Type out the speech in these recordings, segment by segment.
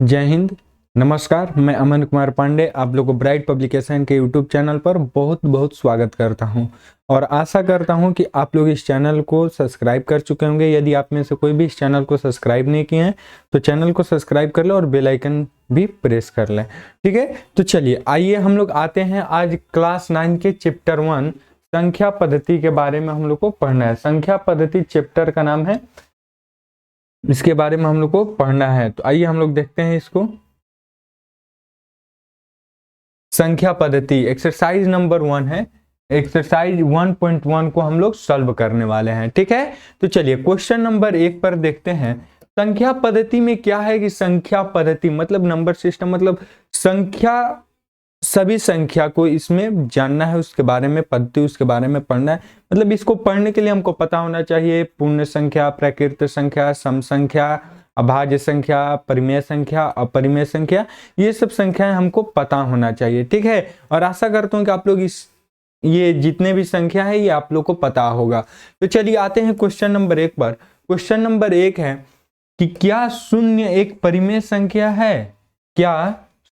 जय हिंद, नमस्कार। मैं अमन कुमार पांडे आप लोगों को ब्राइट पब्लिकेशन के यूट्यूब चैनल पर बहुत बहुत स्वागत करता हूं और आशा करता हूं कि आप लोग इस चैनल को सब्सक्राइब कर चुके होंगे। यदि आप में से कोई भी इस चैनल को सब्सक्राइब नहीं किए हैं तो चैनल को सब्सक्राइब कर लें और बेल आइकन भी प्रेस कर लें। ठीक है, तो चलिए आइए हम लोग आते हैं आज क्लास 9 के चैप्टर 1 संख्या पद्धति के बारे में हम लोग को पढ़ना है। संख्या पद्धति चैप्टर का नाम है, इसके बारे में हम लोग को पढ़ना है। तो आइए हम लोग देखते हैं इसको। संख्या पद्धति एक्सरसाइज नंबर 1 है। एक्सरसाइज 1.1 को हम लोग सॉल्व करने वाले हैं। ठीक है, तो चलिए क्वेश्चन नंबर 1 पर देखते हैं। संख्या पद्धति में क्या है कि संख्या पद्धति मतलब नंबर सिस्टम, मतलब संख्या, सभी संख्या को इसमें जानना है, उसके बारे में पद्धति, उसके बारे में पढ़ना है। मतलब इसको पढ़ने के लिए हमको पता होना चाहिए पूर्ण संख्या, प्राकृत संख्या, सम संख्या, अभाज्य संख्या, परिमेय संख्या, अपरिमेय संख्या, ये सब संख्याएं हमको पता होना चाहिए। ठीक है, और आशा करता हूँ कि आप लोग ये जितने भी संख्या है ये आप लोग को पता होगा। तो चलिए आते हैं क्वेश्चन नंबर 1 पर। क्वेश्चन नंबर 1 है कि क्या शून्य एक परिमेय संख्या है? क्या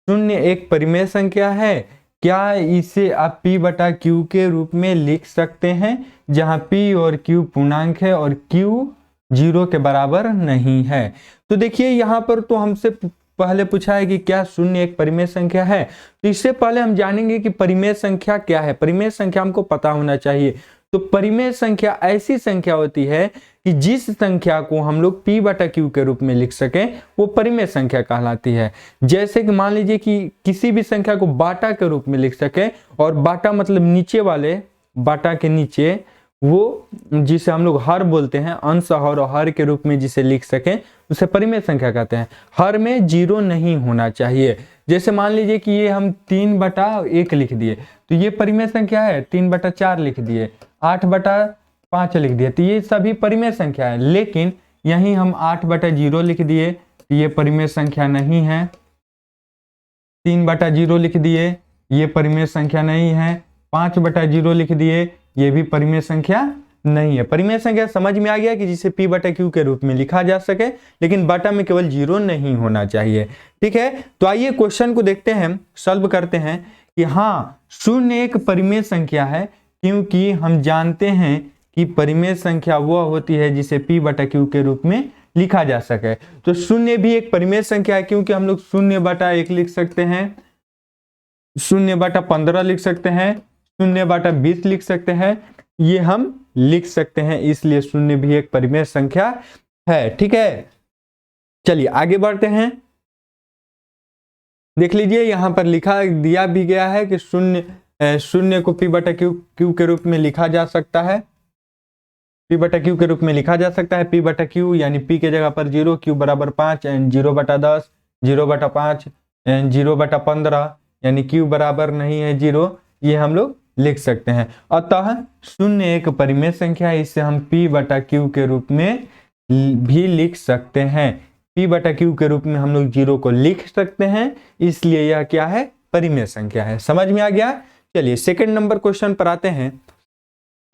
शून्य एक परिमेय संख्या है? क्या इसे आप p बटा q के रूप में लिख सकते हैं, जहां p और q पूर्णांक है और q 0 के बराबर नहीं है? तो देखिए यहाँ पर तो हमसे पहले पूछा है कि क्या शून्य एक परिमेय संख्या है। तो इससे पहले हम जानेंगे कि परिमेय संख्या क्या है। परिमेय संख्या हमको पता होना चाहिए। तो परिमेय संख्या ऐसी संख्या होती है कि जिस संख्या को हम लोग p बटा q के रूप में लिख सकें वो परिमेय संख्या कहलाती है। जैसे कि मान लीजिए कि किसी भी संख्या को बाटा के रूप में लिख सकें, और बाटा मतलब नीचे वाले, बाटा के नीचे वो जिसे हम लोग हर बोलते हैं, अंश और हर के रूप में जिसे लिख सकें उसे परिमेय संख्या कहते हैं। हर में 0 नहीं होना चाहिए। जैसे मान लीजिए कि ये हम 3 बटा 1 लिख दिए तो ये परिमेय संख्या है। 3 बटा 4 लिख दिए, 8 बटा 5 लिख दिए, तो ये सभी परिमेय संख्या है। लेकिन यहीं हम 8 बटा 0 लिख दिए तो ये परिमेय संख्या नहीं है। 3 बटा 0 लिख दिए, ये परिमेय संख्या नहीं है। 5 बटा 0 लिख दिए, ये भी परिमेय संख्या नहीं है। परिमेय संख्या समझ में आ गया कि जिसे p बटा q के रूप में लिखा जा सके, लेकिन बटा में केवल 0 नहीं होना चाहिए। ठीक है, तो आइए क्वेश्चन को देखते हैं, सॉल्व करते हैं कि हाँ शून्य एक परिमेय संख्या है, क्योंकि हम जानते हैं कि परिमेय संख्या वह होती है जिसे p बटा q के रूप में लिखा जा सके। तो शून्य भी एक परिमेय संख्या है, क्योंकि हम लोग 0 बटा 1 लिख सकते हैं, 0 बटा 15 लिख सकते हैं, 0 बटा 20 लिख सकते हैं, ये हम लिख सकते हैं, इसलिए शून्य भी एक परिमेय संख्या है। ठीक है, चलिए आगे बढ़ते हैं। देख लीजिए यहाँ पर लिखा दिया भी गया है कि शून्य को p बटा q के रूप में लिखा जा सकता है। p बटा q के रूप में लिखा जा सकता है। p बटा q यानी p के जगह पर 0, q बराबर 5 एंड 0 बटा 10, 0 बटा 5 एंड 0 बटा 15 यानी q बराबर नहीं है 0, ये हम लोग लिख सकते हैं। अतः शून्य एक परिमेय संख्या है, इससे हम p बटा q के रूप में भी लिख सकते हैं। p बटा q के रूप में हम लोग 0 को लिख सकते हैं, इसलिए यह क्या है, परिमेय संख्या है। समझ में आ गया। चलिए सेकंड नंबर क्वेश्चन पर आते हैं।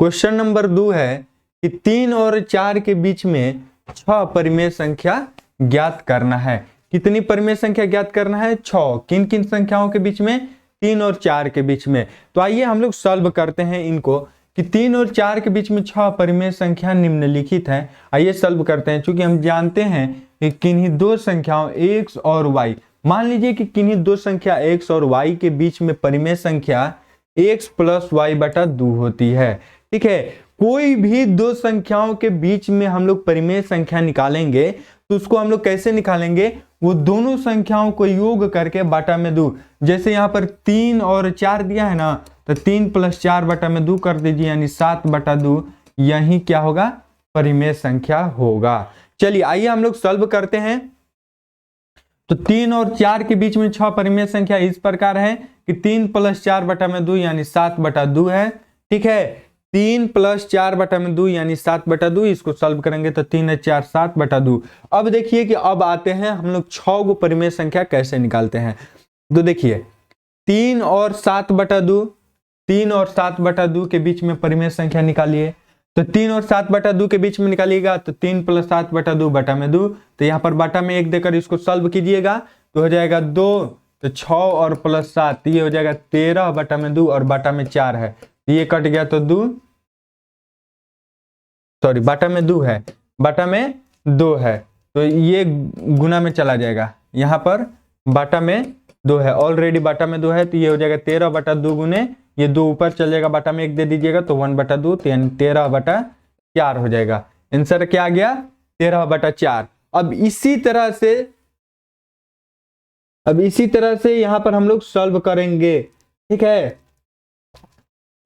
क्वेश्चन नंबर 2 है कि 3 और 4 के बीच में 6 परिमेय संख्या ज्ञात करना है। कितनी परिमेय संख्या ज्ञात करना है? 6। किन किन संख्याओं के बीच में? 3 और 4 के बीच में। तो आइए हम लोग सॉल्व करते हैं इनको कि 3 और 4 के बीच में 6 परिमेय संख्या निम्नलिखित है। आइए सॉल्व करते हैं। चूंकि हम जानते हैं कि किन्हीं दो संख्याओं x और y, मान लीजिए कि किन्हीं दो संख्या x और y के बीच में परिमेय संख्या x प्लस y बटा 2 होती है। ठीक है, कोई भी दो संख्याओं के बीच में हम लोग परिमेय संख्या निकालेंगे तो उसको हम लोग कैसे निकालेंगे? वो दोनों संख्याओं को योग करके बटा में 2। जैसे यहाँ पर 3 और 4 दिया है ना, तो 3 प्लस 4 बटा में 2 कर दीजिए, यानी 7 बटा 2, यही क्या होगा, परिमेय संख्या होगा। चलिए आइए हम लोग सॉल्व करते हैं। तो 3 और 4 के बीच में 6 परिमेय संख्या इस प्रकार है कि 3 प्लस 4 बटा में 2 यानी 7 बटा 2 है। ठीक है, 3 प्लस 4 बटा में 2 यानी 7 बटा 2, इसको सॉल्व करेंगे तो 3 है 4, 7 बटा 2। अब देखिए कि अब आते हैं हम लोग 6 को परिमेय संख्या कैसे निकालते हैं। तो देखिए 3 और 7 बटा 2, 3 और 7 बटा 2 के बीच में परिमेय संख्या निकालिए। तो 3 और 7 बटा 2 के बीच में निकालिएगा तो 3 प्लस 7 बटा 2 बटा में 2, तो यहाँ पर बटा में 1 देकर इसको सॉल्व कीजिएगा तो हो जाएगा 2, तो 6 और प्लस 7, ये हो जाएगा 13 बटा में 2 और बटा में 4 है, ये कट गया तो 2, सॉरी बटा में 2 है, बटा में 2 है, तो ये गुना में चला जाएगा, यहाँ पर बटा में 2 है, ऑलरेडी बटा में 2 है, तो ये हो जाएगा 13 बटा 2 गुने, ये 2 ऊपर चल जाएगा, बटा में 1 दे दीजिएगा तो 1 बटा 2, यानी 13 बटा 4 हो जाएगा। आंसर क्या आ गया? 13 बटा 4। अब इसी तरह से यहाँ पर हम लोग सॉल्व करेंगे, ठीक है।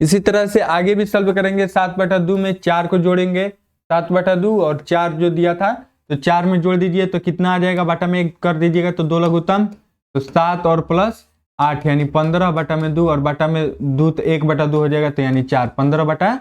इसी तरह से आगे भी सॉल्व करेंगे। 7 बटा 2 में 4 को जोड़ेंगे, 7 बटा 2 और 4 जो दिया था तो 4 में जोड़ दीजिए तो कितना आ जाएगा, बटा में 1 कर दीजिएगा तो 2 लघुत्तम, तो 7 और प्लस 8 यानी 15 बटा में 2 और बटा में 2 तो 1 बटा 2 हो जाएगा, तो यानी 4, 15 बटा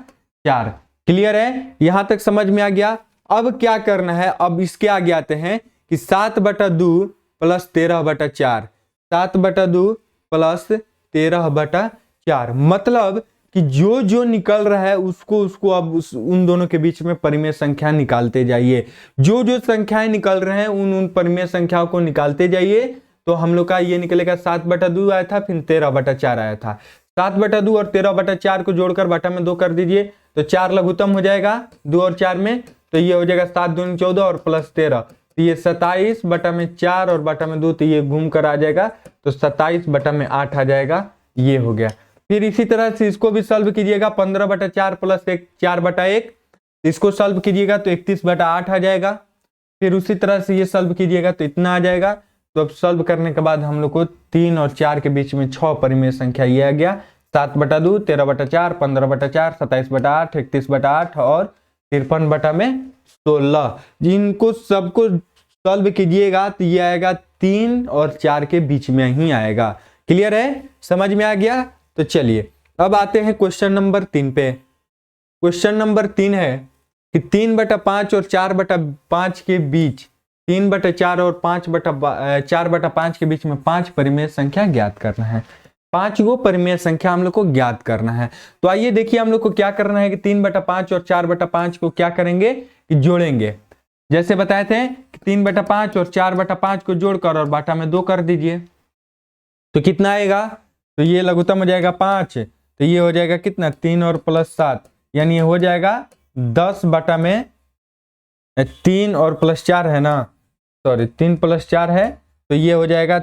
4। क्लियर है? यहां तक समझ में आ गया। अब क्या करना है, अब इसके आगे आते हैं कि 7 बटा 2 प्लस 13 बटा 4, 7 बटा 2 प्लस 13 बटा 4, मतलब कि जो जो निकल रहा है उसको अब उन दोनों के बीच में परिमेय संख्या निकालते जाइए। जो जो संख्याएं निकल रहे हैं उन परिमेय संख्याओं को निकालते जाइए। तो हम लोग का ये निकलेगा 7 बटा 2 आया था, फिर 13 बटा 4 आया था। 7 बटा 2 और 13 बटा 4 को जोड़कर बटा में 2 कर दीजिए तो 4 लघुत्तम हो जाएगा 2 और 4 में, तो ये हो जाएगा 7 दूनी 14 और प्लस 13, तो ये 27 बटा में 4 और बटा में 2, तो ये घूम कर आ जाएगा तो 27 बटा में 8 आ जाएगा, ये हो गया। फिर इसी तरह से इसको भी सॉल्व कीजिएगा, 15 बटा 4 प्लस 1 4 बटा 1, इसको सॉल्व कीजिएगा तो 31 बटा 8 आ जाएगा। फिर उसी तरह से ये सॉल्व कीजिएगा तो इतना आ जाएगा। तो अब सॉल्व करने के बाद हम लोग को 3 और 4 के बीच में 6 परिमेय संख्या ये आ गया, 7 बटा 2, 13 बटा 4, 15 बटा 4, 27 बटा 8, 31 बटा 8 और 53 बटा में 16। जिनको सबको सॉल्व कीजिएगा तो ये आएगा 3 और 4 के बीच में ही आएगा। क्लियर है? समझ में आ गया? तो चलिए अब आते हैं क्वेश्चन नंबर 3 पे। क्वेश्चन नंबर 3 है कि 3 बटा 5 और 4 बटा 5 के बीच, 3 बटा 4 और 4 बटा 5 के बीच में 5 परिमेय संख्या ज्ञात करना है। 5 गो परिमेय संख्या हम लोग को ज्ञात करना है। तो आइए देखिए हम लोग को क्या करना है कि 3 बटा 5 और 4 बटा 5 को क्या करेंगे कि जोड़ेंगे। जैसे बताए थे कि 3 बटा 5 और 4 बटा 5 को जोड़कर और बटा में 2 कर दीजिए तो कितना आएगा, तो ये लघुत्तम हो जाएगा 5, तो ये हो जाएगा कितना 3 और प्लस 7, यानी ये हो जाएगा 10 बटा में 3 और प्लस 4 है ना, सॉरी 3 प्लस 4 है, तो ये हो जाएगा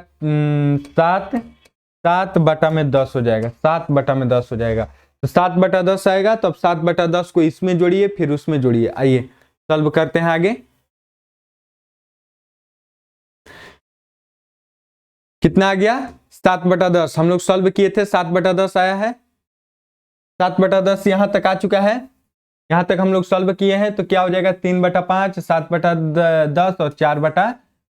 7 बटा में 10 हो जाएगा, 7 बटा में 10 हो जाएगा, तो 7 बटा 10 आएगा। तो अब 7 बटा 10 को इसमें जोड़िए फिर उसमें जोड़िए। आइए सॉल्व करते हैं आगे। कितना आ गया 7 बटा 10, हम लोग सॉल्व किए थे 7 बटा 10 आया है, 7 बटा 10 यहां तक आ चुका है, यहां तक हम लोग सॉल्व किए हैं। तो क्या हो जाएगा 3 बटा 5, 7 बटा 10 और 4 बटा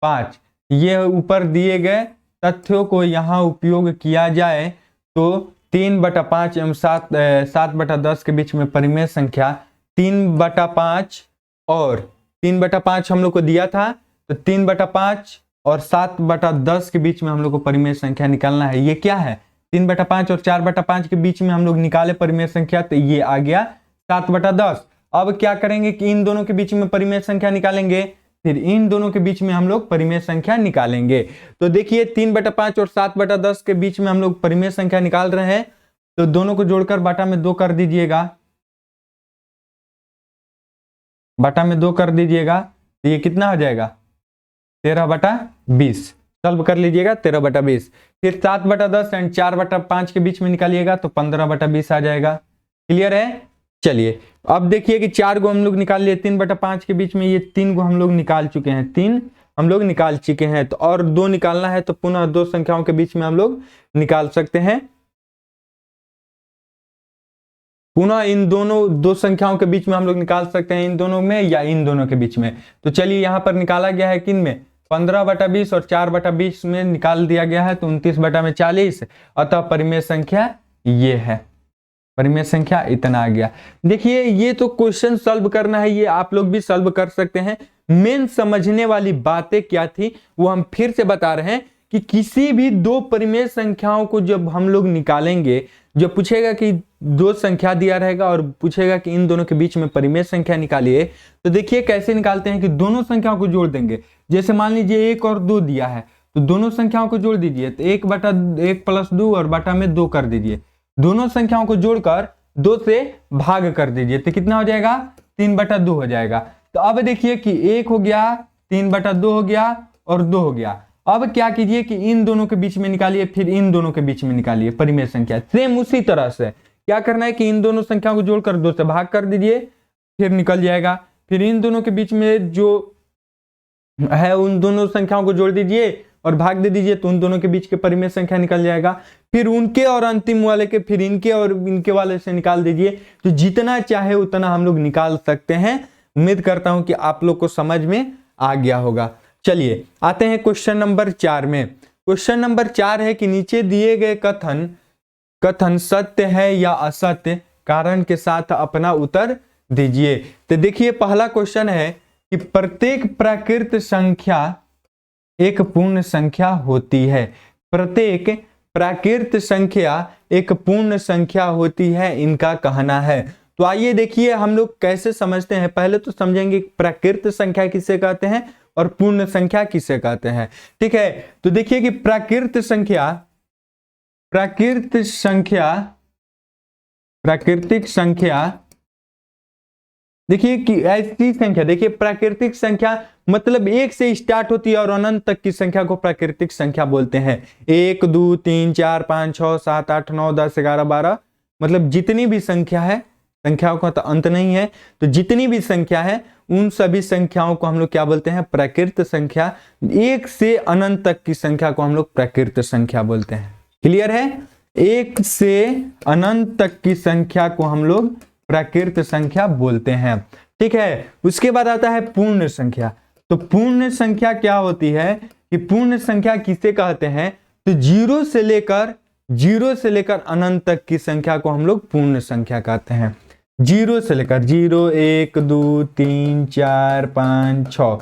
5। ये ऊपर दिए गए तथ्यों को यहाँ उपयोग किया जाए तो 3 बटा 5 एवं 7 बटा 10 के बीच में परिमेय संख्या 3 बटा 5 और 3 बटा 5 हम लोग को दिया था, तो 3 बटा 5 और 7 बटा 10 के बीच में हम लोग को परिमेय संख्या निकालना है। ये क्या है 3 बटा 5 और 4 बटा 5 के बीच में हम लोग निकाले परिमेय संख्या, तो ये आ गया 7 बटा 10। अब क्या करेंगे कि इन दोनों के बीच में परिमेय संख्या निकालेंगे, फिर इन दोनों के बीच में हम लोग परिमेय संख्या निकालेंगे। तो देखिए 3 बटा 5 और 7 बटा 10 के बीच में हम लोग परिमेय संख्या निकाल रहे हैं, तो दोनों को जोड़कर बटा में 2 कर दीजिएगा, बटा में 2 कर दीजिएगा, तो ये कितना हो जाएगा 13 बटा 20। सॉल्व कर लीजिएगा 13 बटा 20। फिर 7 बटा 10 एंड 4 बटा 5 के बीच में निकालिएगा तो 15 बटा 20 आ जाएगा। क्लियर है? चलिए अब देखिए कि 4 गो हम लोग निकाल लिए, 3 बटा 5 के बीच में ये 3 गो हम लोग निकाल चुके हैं, 3 हम लोग निकाल चुके हैं, तो और 2 निकालना है, तो पुनः 2 संख्याओं के बीच में हम लोग निकाल सकते हैं। पुनः इन दोनों 2 संख्याओं के बीच में हम लोग निकाल सकते हैं, इन दोनों में या इन दोनों के बीच में। तो चलिए यहाँ पर निकाला गया है किन में 15 बटा 20 और 4 बटा 20 में निकाल दिया गया है, तो 29 बटा में 40, अतः परिमेय संख्या ये है, परिमेय संख्या इतना आ गया। देखिए ये तो क्वेश्चन सॉल्व करना है, ये आप लोग भी सॉल्व कर सकते हैं। मेन समझने वाली बातें क्या थी वो हम फिर से बता रहे हैं कि किसी भी 2 परिमेय संख्याओं को जब हम लोग निकालेंगे, जब पूछेगा कि 2 संख्या दिया रहेगा और पूछेगा कि इन दोनों के बीच में परिमेय संख्या निकालिए, तो देखिए कैसे निकालते हैं कि दोनों संख्याओं को जोड़ देंगे। जैसे मान लीजिए 1 और 2 दिया है, तो दोनों संख्याओं को जोड़ दीजिए, तो 1 प्लस 2 और बटा में 2 कर दीजिए। दोनों संख्याओं को जोड़कर 2 से भाग कर दीजिए, तो कितना हो जाएगा, 3/2 हो जाएगा। तो अब देखिए कि 1 हो गया, 3/2 हो गया और 2 हो गया। अब क्या कीजिए कि इन दोनों के बीच में निकालिए, फिर इन दोनों के बीच में निकालिए परिमेय संख्या। सेम उसी तरह से क्या करना है कि इन दोनों संख्याओं को जोड़कर 2 से भाग कर दीजिए, फिर निकल जाएगा। फिर इन दोनों के बीच में जो है उन दोनों संख्याओं को जोड़ दीजिए और भाग दे दीजिए, तो उन दोनों के बीच के परिमेय संख्या निकल जाएगा। फिर उनके और अंतिम वाले के, फिर इनके और इनके वाले से निकाल दीजिए। तो जितना चाहे उतना हम लोग निकाल सकते हैं। उम्मीद करता हूं कि आप लोग को समझ में आ गया होगा। चलिए आते हैं क्वेश्चन नंबर 4 में। क्वेश्चन नंबर 4 है कि नीचे दिए गए कथन सत्य है या असत्य, कारण के साथ अपना उत्तर दीजिए। तो देखिए पहला क्वेश्चन है कि प्रत्येक प्राकृत संख्या एक पूर्ण संख्या होती है। प्रत्येक प्राकृत संख्या एक पूर्ण संख्या होती है, इनका कहना है। तो आइए देखिए हम लोग कैसे समझते हैं। पहले तो समझेंगे प्राकृत संख्या किसे कहते हैं और पूर्ण संख्या किसे कहते हैं। ठीक है, तो देखिए कि प्राकृत संख्या देखिए कि ऐसी संख्या, देखिए प्राकृतिक संख्या मतलब 1 से स्टार्ट होती है और अनंत तक की संख्या को प्राकृतिक संख्या बोलते हैं। 1 2 3 4 5 6 7 8 9 10 11 12 मतलब जितनी भी संख्या है, संख्याओं का तो अंत नहीं है, तो जितनी भी संख्या है उन सभी संख्याओं को हम लोग क्या बोलते हैं, प्राकृत संख्या। 1 से अनंत तक की संख्या को हम लोग प्राकृत संख्या बोलते हैं। क्लियर है, 1 से अनंत तक की संख्या को हम लोग प्राकृत संख्या बोलते हैं। ठीक है, उसके बाद आता है पूर्ण संख्या। तो पूर्ण संख्या क्या होती है कि पूर्ण संख्या किसे कहते हैं, तो 0 से लेकर अनंत तक की संख्या को हम लोग पूर्ण संख्या कहते हैं। 0 से लेकर 0 1 2 3 4 5 6 ...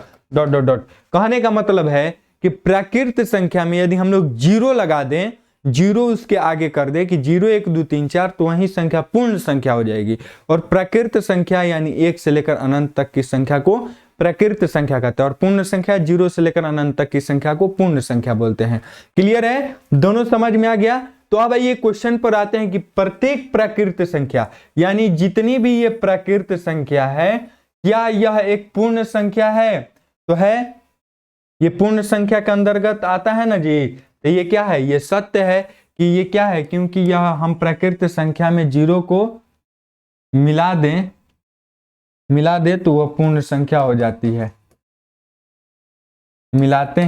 कहने का मतलब है कि प्राकृत संख्या में यदि हम लोग 0 लगा दें, 0 उसके आगे कर दे कि 0 1 2 3 4, तो वही संख्या पूर्ण संख्या हो जाएगी। और प्राकृत संख्या यानी 1 से लेकर अनंत तक की संख्या को प्राकृत संख्या कहते हैं, और पूर्ण संख्या 0 से लेकर अनंत तक की संख्या को पूर्ण संख्या बोलते हैं। क्लियर है, दोनों समझ में आ गया। तो अब आइए क्वेश्चन पर आते हैं कि प्रत्येक प्राकृत संख्या यानी जितनी भी ये प्राकृत संख्या है, क्या यह एक पूर्ण संख्या है? तो है, ये पूर्ण संख्या के अंतर्गत आता है ना जी। तो ये क्या है, ये सत्य है कि ये क्या है, क्योंकि यह हम प्राकृत संख्या में 0 को मिला दे तो वह पूर्ण संख्या हो जाती है। मिलाते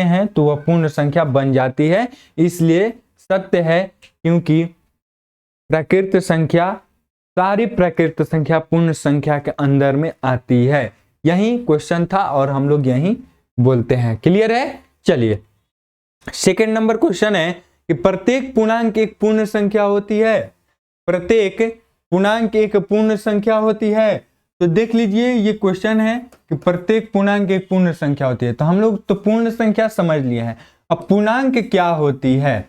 हैं तो वह पूर्ण संख्या बन जाती है। इसलिए सत्य है, क्योंकि प्राकृत संख्या, सारी प्राकृत संख्या पूर्ण संख्या के अंदर में आती है। यही क्वेश्चन था और हम लोग यही बोलते हैं। क्लियर है, चलिए सेकंड नंबर क्वेश्चन है कि प्रत्येक पूर्णांक एक पूर्ण संख्या होती है। प्रत्येक पूर्णांक एक पूर्ण संख्या होती है। तो देख लीजिए ये क्वेश्चन है कि प्रत्येक पूर्णांक एक पूर्ण संख्या होती है। तो हम लोग तो पूर्ण संख्या समझ लिए हैं, अब पूर्णांक क्या होती है।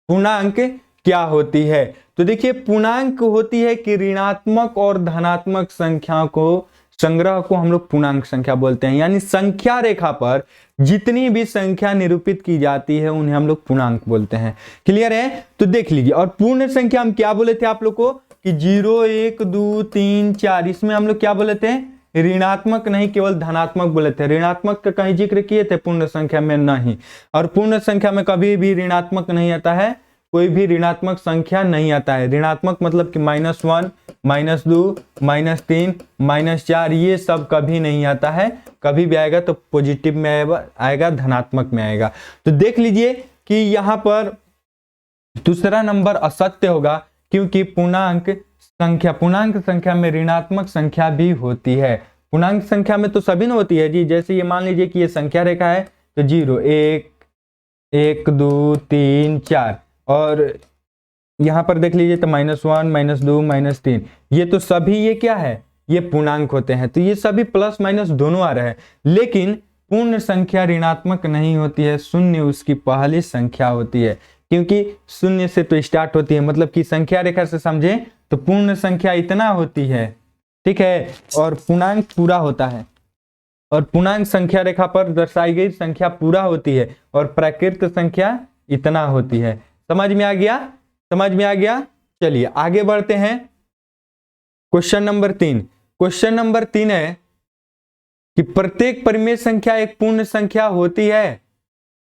पूर्णांक क्या होती है, तो देखिए पूर्णांक होती है कि ऋणात्मक और धनात्मक संख्या को संग्रह को हम लोग पूर्णांक संख्या बोलते हैं। यानी संख्या रेखा पर जितनी भी संख्या निरूपित की जाती है उन्हें हम लोग पूर्णांक बोलते हैं। क्लियर है, तो देख लीजिए। और पूर्ण संख्या हम क्या बोले थे आप लोग को कि 0 1 2 3 4, इसमें हम लोग क्या बोले थे, ऋणात्मक नहीं केवल धनात्मक बोले थे। ऋणात्मक का कहीं जिक्र किए थे पूर्ण संख्या में? नहीं। और पूर्ण संख्या में कभी भी ऋणात्मक नहीं आता है, कोई भी ऋणात्मक संख्या नहीं आता है। ऋणात्मक मतलब कि -1 -2 -3 -4 ये सब कभी नहीं आता है। कभी भी आएगा तो पॉजिटिव में आएगा, धनात्मक में आएगा। तो देख लीजिए कि यहाँ पर दूसरा नंबर असत्य होगा, क्योंकि पूर्णांक संख्या में ऋणात्मक संख्या भी होती है। पूर्णांक संख्या में तो सभी न होती है जी। जैसे ये मान लीजिए कि ये संख्या रेखा है, तो 0 1 1 2 3 4, और यहाँ पर देख लीजिए तो -1 -2 -3, ये तो सभी ये क्या है, ये पूर्णांक होते हैं। तो ये सभी प्लस माइनस दोनों आ रहे हैं। लेकिन पूर्ण संख्या ऋणात्मक नहीं होती है, शून्य उसकी पहली संख्या होती है, क्योंकि शून्य से तो स्टार्ट होती है। मतलब कि संख्या रेखा से समझें तो पूर्ण संख्या इतना होती है, ठीक है, और पूर्णांक पूरा होता है। और पूर्णांक संख्या रेखा पर दर्शाई गई संख्या पूरा होती है और प्राकृत संख्या इतना होती है। समझ में आ गया? समझ में आ गया? चलिए आगे बढ़ते हैं। Question number 3। क्वेश्चन नंबर 3 है कि प्रत्येक परिमेय संख्या एक पूर्ण संख्या होती है।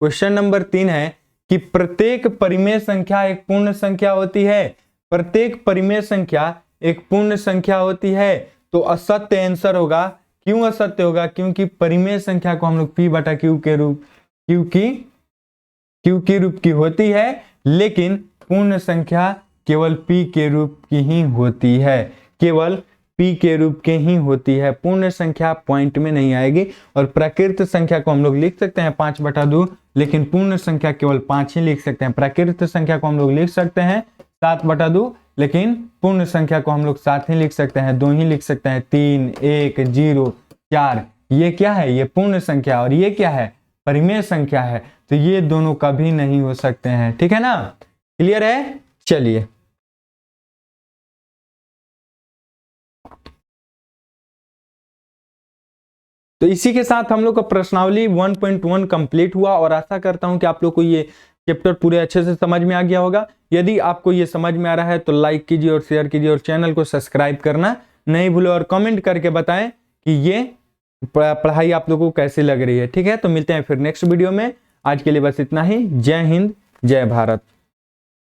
क्वेश्चन नंबर 3 है कि प्रत्येक परिमेय संख्या एक पूर्ण संख्या होती है। प्रत्येक परिमेय संख्या एक पूर्ण संख्या होती है। तो असत्य आंसर होगा। क्यों असत्य होगा? क्योंकि परिमेय संख्या को हम लोग p बटा q के रूप q के रूप की होती है, लेकिन पूर्ण संख्या केवल p के रूप की ही होती है। केवल p के रूप के ही होती है। पूर्ण संख्या पॉइंट में नहीं आएगी। और प्राकृत संख्या को हम लोग लिख सकते हैं 5/2, लेकिन पूर्ण संख्या केवल 5 ही लिख सकते हैं। प्राकृत संख्या को हम लोग लिख सकते हैं 7/2, लेकिन पूर्ण संख्या को हम लोग 7 ही लिख सकते हैं, 2 ही लिख सकते हैं। 3, 1, 0, 4 ये क्या है? ये पूर्ण संख्या। और ये क्या है? परिमेय संख्या है। तो ये दोनों कभी नहीं हो सकते हैं। ठीक है ना? क्लियर है? चलिए तो इसी के साथ हम लोग का प्रश्नावली 1.1 कंप्लीट हुआ और आशा करता हूं कि आप लोग को ये चैप्टर पूरे अच्छे से समझ में आ गया होगा। यदि आपको ये समझ में आ रहा है तो लाइक कीजिए और शेयर कीजिए और चैनल को सब्सक्राइब करना नहीं भूलें और कमेंट करके बताएं कि ये पढ़ाई आप लोगों को कैसी लग रही है। ठीक है, तो मिलते हैं फिर नेक्स्ट वीडियो में। आज के लिए बस इतना ही। जय हिंद, जय भारत।